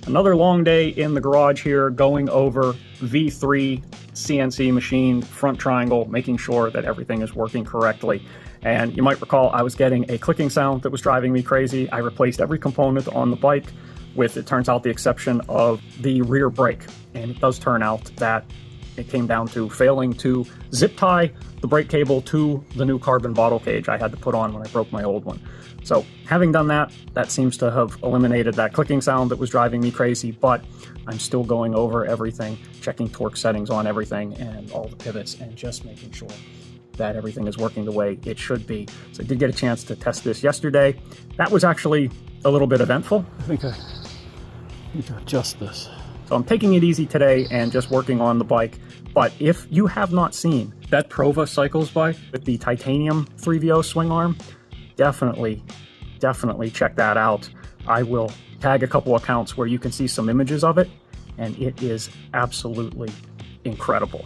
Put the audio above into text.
Another long day in the garage here, going over V3 CNC machine front triangle, making sure that everything is working correctly. And you might recall I was getting a clicking sound that was driving me crazy. I replaced every component on the bike with, it turns out, the exception of the rear brake. And it does turn out that it came down to failing to zip tie the brake cable to the new carbon bottle cage I had to put on when I broke my old one. So having done that, that seems to have eliminated that clicking sound that was driving me crazy, but I'm still going over everything, checking torque settings on everything and all the pivots, and just making sure that everything is working the way it should be. So I did get a chance to test this yesterday. That was actually a little bit eventful. I think I need to adjust this. So I'm taking it easy today and just working on the bike. But if you have not seen that Prova Cycles bike with the titanium 3VO swing arm, definitely check that out. I will tag a couple accounts where you can see some images of it, and it is absolutely incredible.